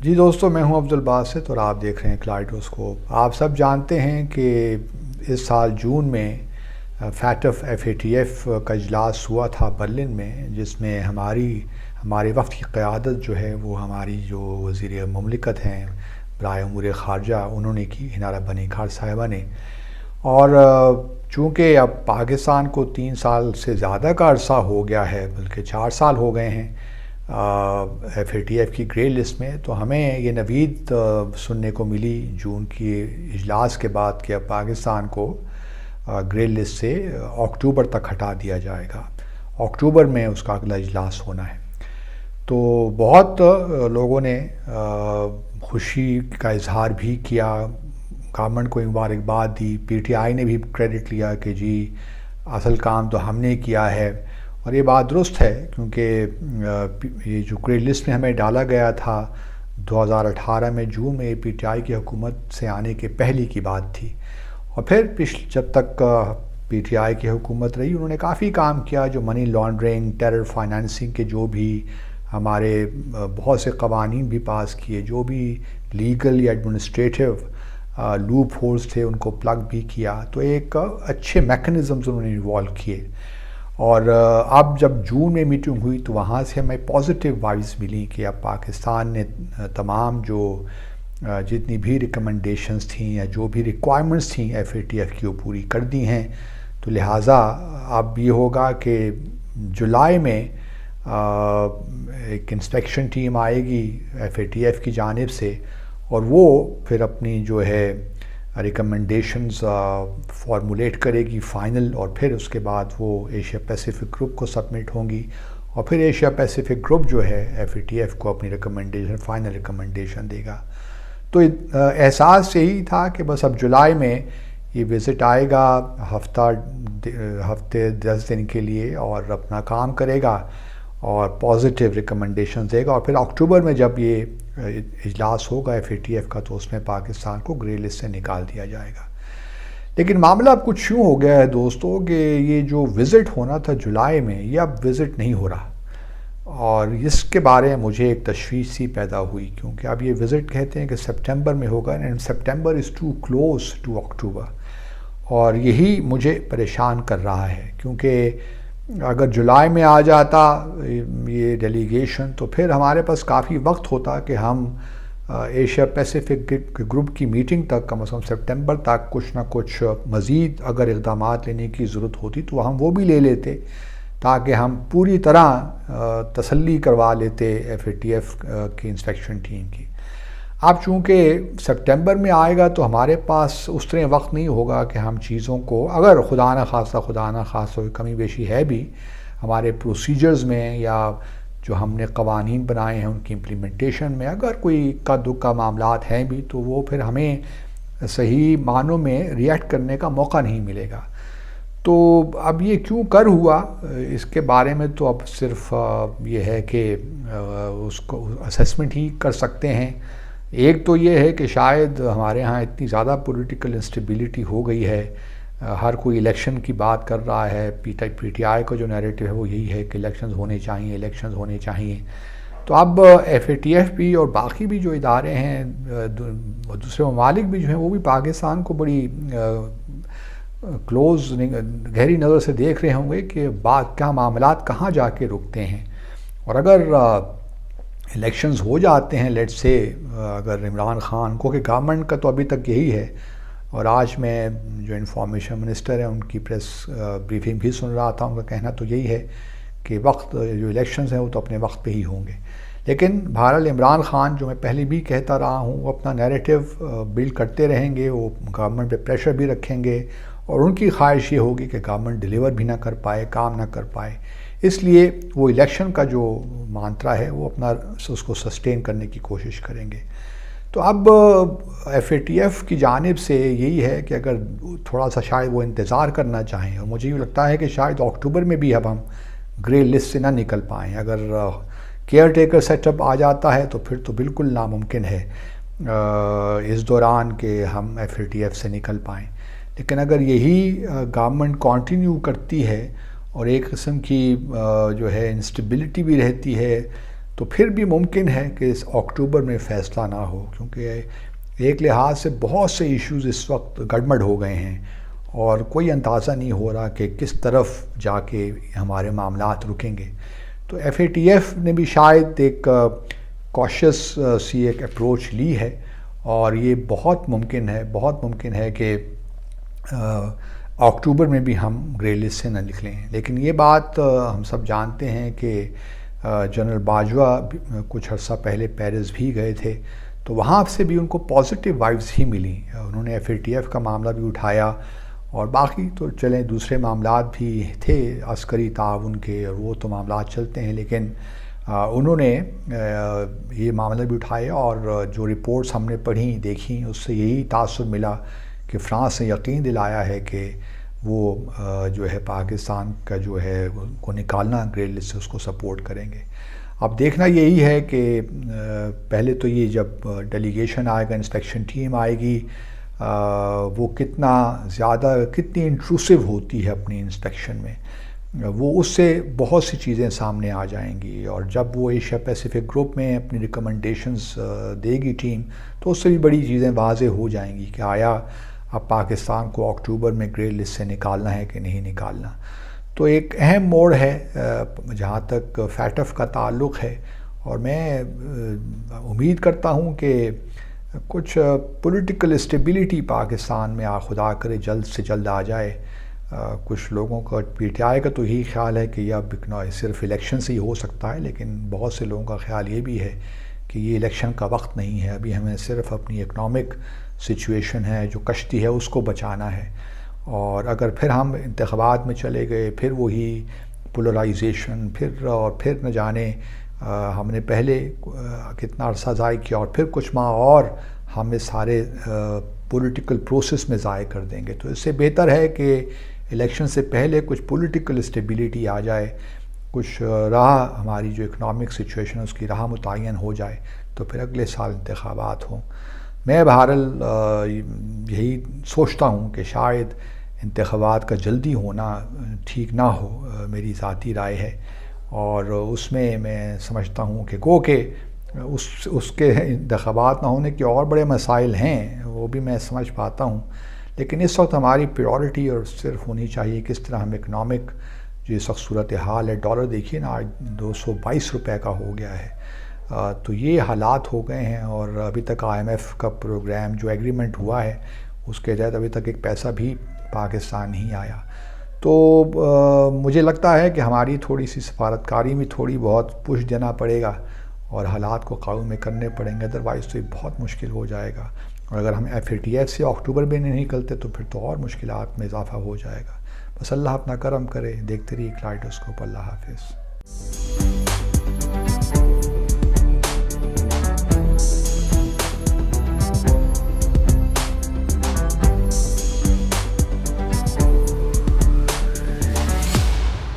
جی دوستو، میں ہوں عبدالباسط اور آپ دیکھ رہے ہیں کلائڈوسکوپ۔ آپ سب جانتے ہیں کہ اس سال جون میں FATF کا اجلاس ہوا تھا برلن میں، جس میں ہمارے وفد کی قیادت جو ہے وہ ہماری جو وزیر مملکت ہیں برائے امور خارجہ انہوں نے کی، ہنارہ بنی کھار صاحبہ نے۔ اور چونکہ اب پاکستان کو 3 سال سے زیادہ کا عرصہ ہو گیا ہے، بلکہ 4 سال ہو گئے ہیں FATF کی گرے لسٹ میں، تو ہمیں یہ نوید سننے کو ملی جون کی اجلاس کے بعد کہ اب پاکستان کو گرے لسٹ سے اکتوبر تک ہٹا دیا جائے گا، اکتوبر میں اس کا اگلا اجلاس ہونا ہے۔ تو بہت لوگوں نے خوشی کا اظہار بھی کیا، گورنمنٹ کو مبارکباد دی، PTI نے بھی کریڈٹ لیا کہ جی اصل کام تو ہم نے کیا ہے۔ اور یہ بات درست ہے، کیونکہ یہ جو گرے لسٹ میں ہمیں ڈالا گیا تھا 2018 میں جون میں، PTI کی حکومت سے آنے کے پہلے کی بات تھی۔ اور پھر جب تک PTI کی حکومت رہی، انہوں نے کافی کام کیا، جو منی لانڈرنگ، ٹیرر فائنانسنگ کے جو بھی ہمارے بہت سے قوانین بھی پاس کیے، جو بھی لیگل یا ایڈمنسٹریٹو لوپ ہولز تھے ان کو پلگ بھی کیا، تو ایک اچھے میکنزمز انہوں نے انوالو کیے۔ اور اب جب جون میں میٹنگ ہوئی تو وہاں سے ہمیں پازیٹیو وائبز ملی کہ اب پاکستان نے تمام جو جتنی بھی ریکمنڈیشنز تھیں یا جو بھی ریکوائرمنٹس تھیں FATF کی وہ پوری کر دی ہیں۔ تو لہٰذا اب یہ ہوگا کہ جولائی میں ایک انسپیکشن ٹیم آئے گی FATF کی جانب سے، اور وہ پھر اپنی جو ہے ریکمنڈیشنز فارمولیٹ کرے گی فائنل، اور پھر اس کے بعد وہ ایشیا پیسیفک گروپ کو سبمٹ ہوں گی، اور پھر ایشیا پیسیفک گروپ جو ہے FATF کو اپنی ریکمنڈیشن فائنل ریکمنڈیشن دے گا۔ تو احساس یہی تھا کہ بس اب جولائی میں یہ وزٹ آئے گا، ہفتے 10 دن کے لیے، اور اپنا کام کرے گا اور پازیٹیو ریکمنڈیشن دے گا، اور پھر اکتوبر میں جب یہ اجلاس ہوگا FATF کا تو اس میں پاکستان کو گرے لسٹ سے نکال دیا جائے گا۔ لیکن معاملہ اب کچھ یوں ہو گیا ہے دوستو کہ یہ جو وزٹ ہونا تھا جولائی میں، یہ اب وزٹ نہیں ہو رہا، اور اس کے بارے میں مجھے ایک تشویش سی پیدا ہوئی، کیونکہ اب یہ وزٹ کہتے ہیں کہ سپٹمبر میں ہوگا، and September is to close to October, اور یہی مجھے پریشان کر رہا ہے، کیونکہ اگر جولائی میں آ جاتا یہ ڈیلیگیشن تو پھر ہمارے پاس کافی وقت ہوتا کہ ہم ایشیا پیسیفک گروپ کی میٹنگ تک، کم از کم سپٹمبر تک کچھ نہ کچھ مزید اگر اقدامات لینے کی ضرورت ہوتی تو ہم وہ بھی لے لیتے، تاکہ ہم پوری طرح تسلی کروا لیتے FATF کی انسپیکشن ٹیم کی۔ اب چونکہ سپٹمبر میں آئے گا تو ہمارے پاس اس طرح وقت نہیں ہوگا کہ ہم چیزوں کو، اگر خدا نہ خواستہ کمی بیشی ہے بھی ہمارے پروسیجرز میں یا جو ہم نے قوانین بنائے ہیں ان کی امپلیمنٹیشن میں، اگر کوئی اکا دکا معاملات ہیں بھی تو وہ پھر ہمیں صحیح معنوں میں ریئیکٹ کرنے کا موقع نہیں ملے گا۔ تو اب یہ کیوں کر ہوا، اس کے بارے میں تو اب صرف یہ ہے کہ اس کو اسیسمنٹ ہی کر سکتے ہیں۔ ایک تو یہ ہے کہ شاید ہمارے ہاں اتنی زیادہ پولیٹیکل انسٹیبلٹی ہو گئی ہے، ہر کوئی الیکشن کی بات کر رہا ہے، PTI کا جو نیریٹو ہے وہ یہی ہے کہ الیکشنز ہونے چاہیے۔ تو اب FATF بھی اور باقی بھی جو ادارے ہیں، دوسرے ممالک بھی جو ہیں، وہ بھی پاکستان کو بڑی کلوز گہری نظر سے دیکھ رہے ہوں گے کہ کیا معاملات کہاں جا کے رکتے ہیں۔ اور اگر الیکشنز ہو جاتے ہیں، لیٹ سے اگر عمران خان کو، کہ گورنمنٹ کا تو ابھی تک یہی ہے، اور آج میں جو انفارمیشن منسٹر ہیں ان کی پریس بریفنگ بھی سن رہا تھا، ان کا کہنا تو یہی ہے کہ وقت جو الیکشنز ہیں وہ تو اپنے وقت پہ ہی ہوں گے، لیکن بہرحال عمران خان، جو میں پہلے بھی کہتا رہا ہوں، وہ اپنا نیریٹو بلڈ کرتے رہیں گے، وہ گورنمنٹ پہ پریشر بھی رکھیں گے، اور ان کی خواہش یہ ہوگی کہ گورنمنٹ ڈیلیور بھی نہ کر پائے، کام نہ کر پائے، اس لیے وہ الیکشن کا جو مانترا ہے وہ اپنا اس کو سسٹین کرنے کی کوشش کریں گے۔ تو اب FATF کی جانب سے یہی ہے کہ اگر تھوڑا سا شاید وہ انتظار کرنا چاہیں، اور مجھے یہ لگتا ہے کہ شاید اکتوبر میں بھی اب ہم گرے لسٹ سے نہ نکل پائیں، اگر کیئر ٹیکر سیٹ اپ آ جاتا ہے تو پھر تو بالکل ناممکن ہے اس دوران کہ ہم FATF سے نکل پائیں، لیکن اگر یہی گورنمنٹ کنٹینیو کرتی ہے اور ایک قسم کی جو ہے انسٹیبلٹی بھی رہتی ہے، تو پھر بھی ممکن ہے کہ اس اکتوبر میں فیصلہ نہ ہو، کیونکہ ایک لحاظ سے بہت سے ایشوز اس وقت گڑبڑ ہو گئے ہیں اور کوئی اندازہ نہیں ہو رہا کہ کس طرف جا کے ہمارے معاملات رکیں گے۔ تو FATF نے بھی شاید ایک کوشس سی ایک اپروچ لی ہے، اور یہ بہت ممکن ہے کہ اکتوبر میں بھی ہم گرے لسٹ سے نہ نکلیں۔ لیکن یہ بات ہم سب جانتے ہیں کہ جنرل باجوہ کچھ عرصہ پہلے پیرس بھی گئے تھے، تو وہاں سے بھی ان کو پازیٹیو وائبز ہی ملی۔ انہوں نے FATF کا معاملہ بھی اٹھایا، اور باقی تو چلیں دوسرے معاملات بھی تھے عسکری تعاون کے، اور وہ تو معاملات چلتے ہیں، لیکن انہوں نے یہ معاملہ بھی اٹھایا، اور جو رپورٹس ہم نے پڑھیں دیکھیں اس سے یہی تاثر ملا کہ فرانس نے یقین دلایا ہے کہ وہ جو ہے پاکستان کا جو ہے کو نکالنا گرے لسٹ سے اس کو سپورٹ کریں گے۔ اب دیکھنا یہی ہے کہ پہلے تو یہ جب ڈیلیگیشن آئے گا، انسپیکشن ٹیم آئے گی، وہ کتنی انٹروسو ہوتی ہے اپنی انسپیکشن میں، وہ اس سے بہت سی چیزیں سامنے آ جائیں گی، اور جب وہ ایشیا پیسیفک گروپ میں اپنی ریکمنڈیشنز دے گی ٹیم، تو اس سے بھی بڑی چیزیں واضح ہو جائیں گی کہ آیا اب پاکستان کو اکتوبر میں گرے لسٹ سے نکالنا ہے کہ نہیں نکالنا۔ تو ایک اہم موڑ ہے جہاں تک FATF کا تعلق ہے، اور میں امید کرتا ہوں کہ کچھ پولیٹیکل اسٹیبلٹی پاکستان میں خدا کرے جلد سے جلد آ جائے۔ کچھ لوگوں کا PTI کا تو یہی خیال ہے کہ یہ اب صرف الیکشن سے ہی ہو سکتا ہے، لیکن بہت سے لوگوں کا خیال یہ بھی ہے کہ یہ الیکشن کا وقت نہیں ہے، ابھی ہمیں صرف اپنی اکنامک سچویشن ہے جو کشتی ہے اس کو بچانا ہے، اور اگر پھر ہم انتخابات میں چلے گئے، پھر وہی پولرائزیشن، پھر نہ جانے ہم نے پہلے کتنا عرصہ ضائع کیا، اور پھر کچھ ماہ اور ہم اس سارے پولیٹیکل پروسیس میں ضائع کر دیں گے۔ تو اس سے بہتر ہے کہ الیکشن سے پہلے کچھ پولیٹیکل اسٹیبلٹی آ جائے، کچھ راہ ہماری جو اکنامک سچویشن ہے اس کی راہ متعین ہو جائے، تو پھر اگلے سال انتخابات ہوں۔ میں بہرحال یہی سوچتا ہوں کہ شاید انتخابات کا جلدی ہونا ٹھیک نہ ہو، میری ذاتی رائے ہے، اور اس میں میں سمجھتا ہوں کہ گو کہ اس کے انتخابات نہ ہونے کے اور بڑے مسائل ہیں، وہ بھی میں سمجھ پاتا ہوں، لیکن اس وقت ہماری پریورٹی اور صرف ہونی چاہیے کس طرح ہم اکنامک جو اس وقت صورتحال ہے، ڈالر دیکھیے نا آج 222 روپے کا ہو گیا ہے، تو یہ حالات ہو گئے ہیں، اور ابھی تک IMF کا پروگرام جو ایگریمنٹ ہوا ہے اس کے تحت ابھی تک ایک پیسہ بھی پاکستان نہیں آیا۔ تو مجھے لگتا ہے کہ ہماری تھوڑی سی سفارتکاری میں تھوڑی بہت پش دینا پڑے گا، اور حالات کو قابو میں کرنے پڑیں گے، ادروائز تو یہ بہت مشکل ہو جائے گا، اور اگر ہم FATF سے اکتوبر میں نہیں نکلتے تو پھر تو اور مشکلات میں اضافہ ہو جائے گا۔ بس اللہ اپنا کرم کرے، دیکھتے رہیے کلائڈوسکوپ۔ اللہ حافظ۔